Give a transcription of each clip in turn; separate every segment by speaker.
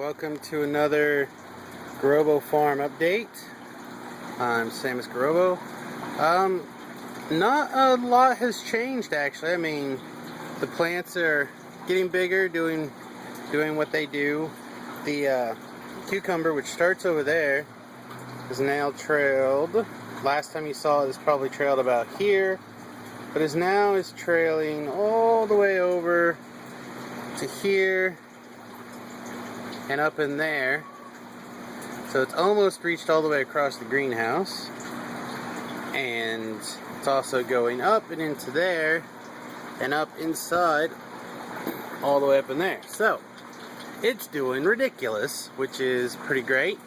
Speaker 1: welcome to another Gurobo farm update. I'm Samus Gurobo. Not a lot has changed actually. I mean, the plants are getting bigger, doing what they do. The cucumber, which starts over there, is now trailed. Last time you saw it, is probably trailed about here, but is trailing all the way over to here and up in there. So it's almost reached all the way across the greenhouse, and it's also going up and into there and up inside all the way up in there. So it's doing ridiculous, which is pretty great.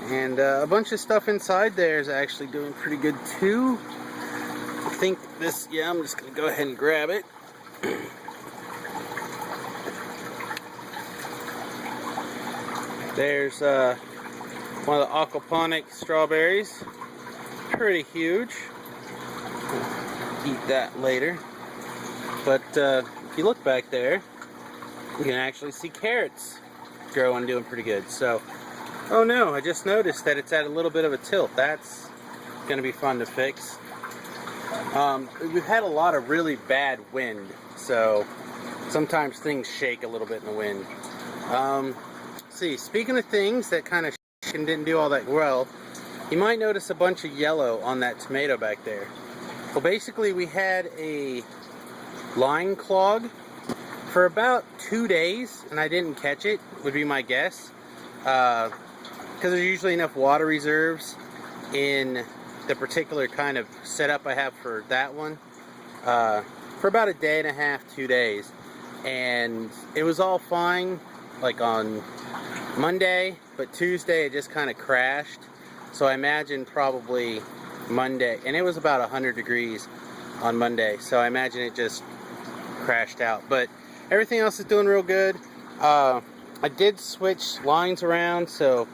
Speaker 1: And a bunch of stuff inside there is actually doing pretty good too. I think this, yeah, I'm just gonna go ahead and grab it. There's one of the aquaponic strawberries, pretty huge. Eat that later. But if you look back there, you can actually see carrots growing, doing pretty good. So, oh no, I just noticed that it's at a little bit of a tilt. That's going to be fun to fix. We've had a lot of really bad wind, so sometimes things shake a little bit in the wind. See, speaking of things that kind of didn't do all that well, you might notice a bunch of yellow on that tomato back there. Well, basically we had a line clog for about 2 days, and I didn't catch it, would be my guess. Because there's usually enough water reserves in the particular kind of setup I have for that one. For about a day and a half, 2 days. And it was all fine, like on Monday, but Tuesday it just kind of crashed. So I imagine probably Monday, and it was about 100 degrees on Monday, so I imagine it just crashed out. But everything else is doing real good. I did switch lines around, so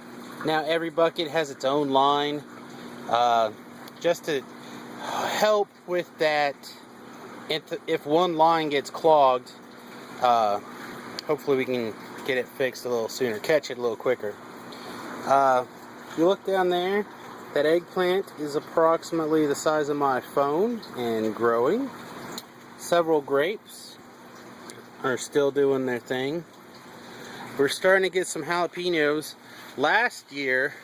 Speaker 1: now every bucket has its own line, just to help with that. If one line gets clogged, hopefully we can get it fixed a little sooner, catch it a little quicker. You look down there, that eggplant is approximately the size of my phone and growing. Several grapes are still doing their thing. We're starting to get some jalapenos. Last year,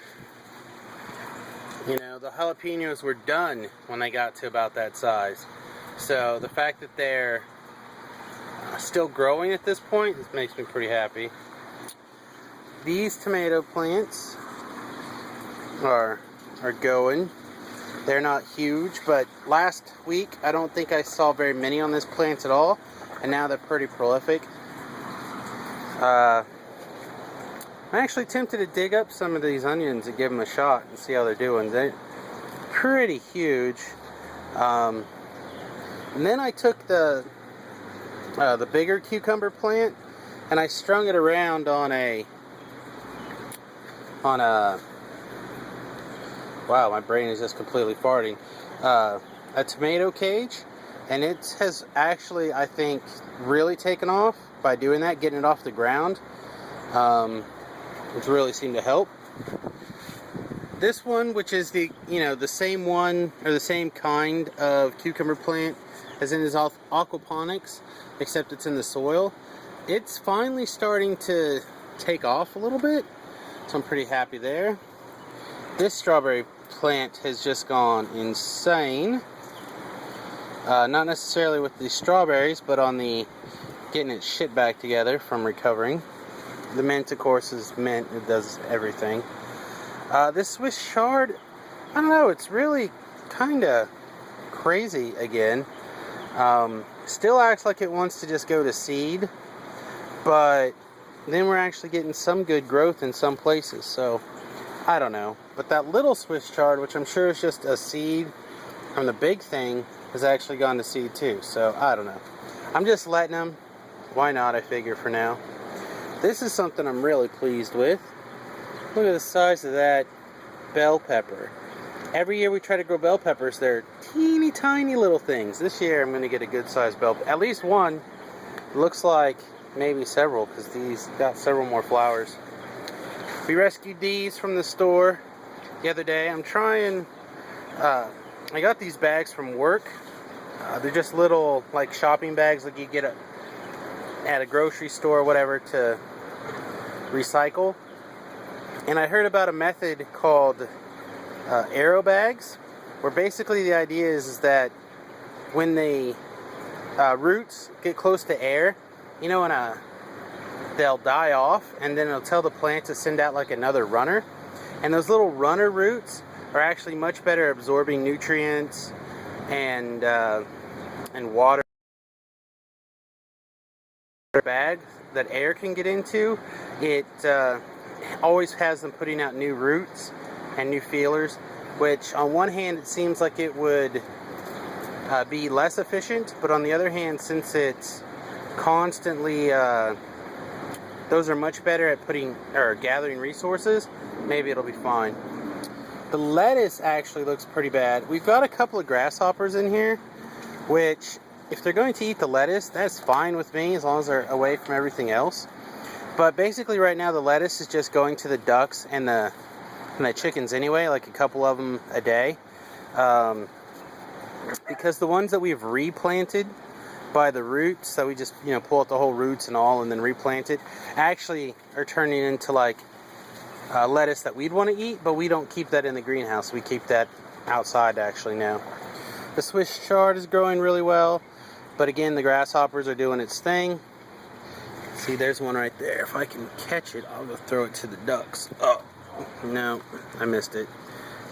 Speaker 1: you know, the jalapenos were done when they got to about that size. So the fact that they're still growing at this point, this makes me pretty happy. These tomato plants are going. They're not huge, but last week I don't think I saw very many on this plant at all, and now they're pretty prolific. I'm actually tempted to dig up some of these onions and give them a shot and see how they're doing. They're pretty huge. And then I took the bigger cucumber plant and I strung it around on a wow, my brain is just completely farting. A tomato cage, and it has actually, I think, really taken off by doing that, getting it off the ground, which really seemed to help. This one, which is the same one or the same kind of cucumber plant as in his aquaponics, except it's in the soil. It's finally starting to take off a little bit, so I'm pretty happy there. This strawberry plant has just gone insane. Not necessarily with the strawberries, but on the getting its shit back together from recovering. The mint, of course, is mint. It does everything. This Swiss chard, I don't know, it's really kind of crazy again. Still acts like it wants to just go to seed, but then we're actually getting some good growth in some places, so I don't know. But that little Swiss chard, which I'm sure is just a seed from the big thing, has actually gone to seed too, so I don't know. I'm just letting them. Why not, I figure, for now. This is something I'm really pleased with. Look at the size of that bell pepper. Every year we try to grow bell peppers, they're teeny tiny little things. This year I'm going to get a good sized bell, at least one. Looks like maybe several, because these got several more flowers. We rescued these from the store the other day. I'm trying, I got these bags from work. They're just little like shopping bags like you get at a grocery store or whatever to recycle. And I heard about a method called aero bags, where basically the idea is that when the roots get close to air, you know, they'll die off, and then it'll tell the plant to send out like another runner. And those little runner roots are actually much better at absorbing nutrients and water. Bag that air can get into, it always has them putting out new roots and new feelers, which on one hand it seems like it would be less efficient, but on the other hand, since it's constantly those are much better at gathering resources, maybe it'll be fine. The lettuce actually looks pretty bad. We've got a couple of grasshoppers in here, which if they're going to eat the lettuce, that's fine with me as long as they're away from everything else. But basically right now the lettuce is just going to the ducks and the chickens anyway, like a couple of them a day. Because the ones that we've replanted by the roots, so we just, you know, pull out the whole roots and all and then replant it, actually are turning into like lettuce that we'd want to eat, but we don't keep that in the greenhouse. We keep that outside actually now. The Swiss chard is growing really well, but again, the grasshoppers are doing its thing. See, there's one right there. If I can catch it, I'll go throw it to the ducks. Oh, no, I missed it.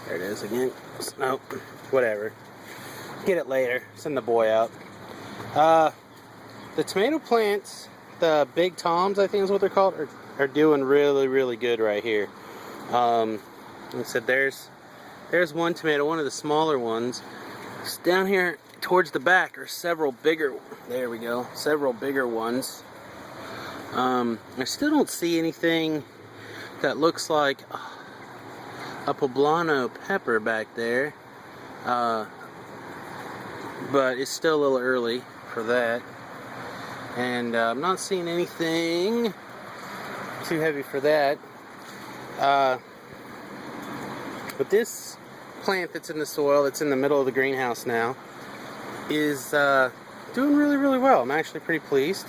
Speaker 1: There it is again. Nope, whatever. Get it later. Send the boy out. The tomato plants, the big toms, I think is what they're called, are doing really, really good right here. Like I said, there's one tomato, one of the smaller ones. Down here towards the back are several bigger, there we go, several bigger ones. I still don't see anything that looks like a poblano pepper back there, but it's still a little early for that. And I'm not seeing anything too heavy for that. But this plant that's in the soil, that's in the middle of the greenhouse now, is doing really, really well. I'm actually pretty pleased.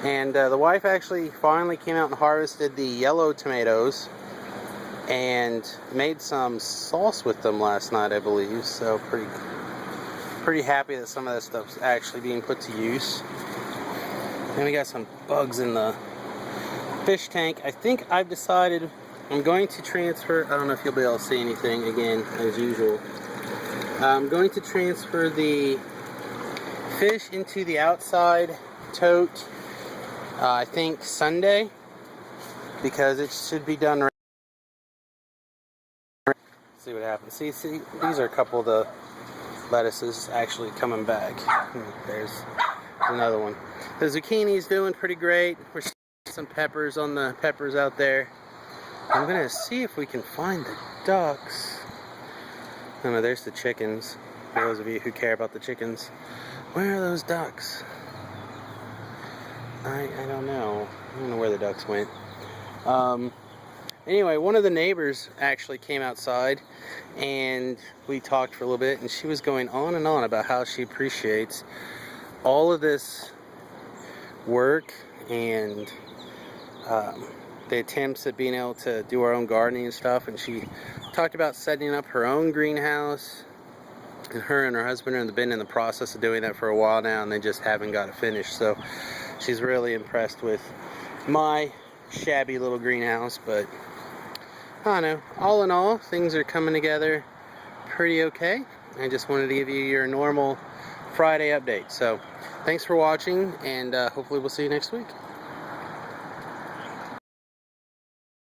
Speaker 1: And the wife actually finally came out and harvested the yellow tomatoes and made some sauce with them last night, I believe. So pretty happy that some of that stuff's actually being put to use. And we got some bugs in the fish tank. I think I've decided I'm going to transfer, I don't know if you'll be able to see anything again, as usual. I'm going to transfer the fish into the outside tote, I think Sunday, because it should be done right. See what happens. See, these are a couple of the lettuces actually coming back. There's another one. The zucchini's doing pretty great. We're seeing some peppers on the peppers out there. I'm gonna see if we can find the ducks. Oh no, there's the chickens. For those of you who care about the chickens. Where are those ducks? I don't know. I don't know where the ducks went. Anyway, one of the neighbors actually came outside and we talked for a little bit, and she was going on and on about how she appreciates all of this work and the attempts at being able to do our own gardening and stuff. And she talked about setting up her own greenhouse, and her and her husband have been in the process of doing that for a while now, and they just haven't got it finished. So she's really impressed with my shabby little greenhouse. But I don't know, all in all, things are coming together pretty okay. I just wanted to give you your normal Friday update. So thanks for watching, and hopefully we'll see you next week.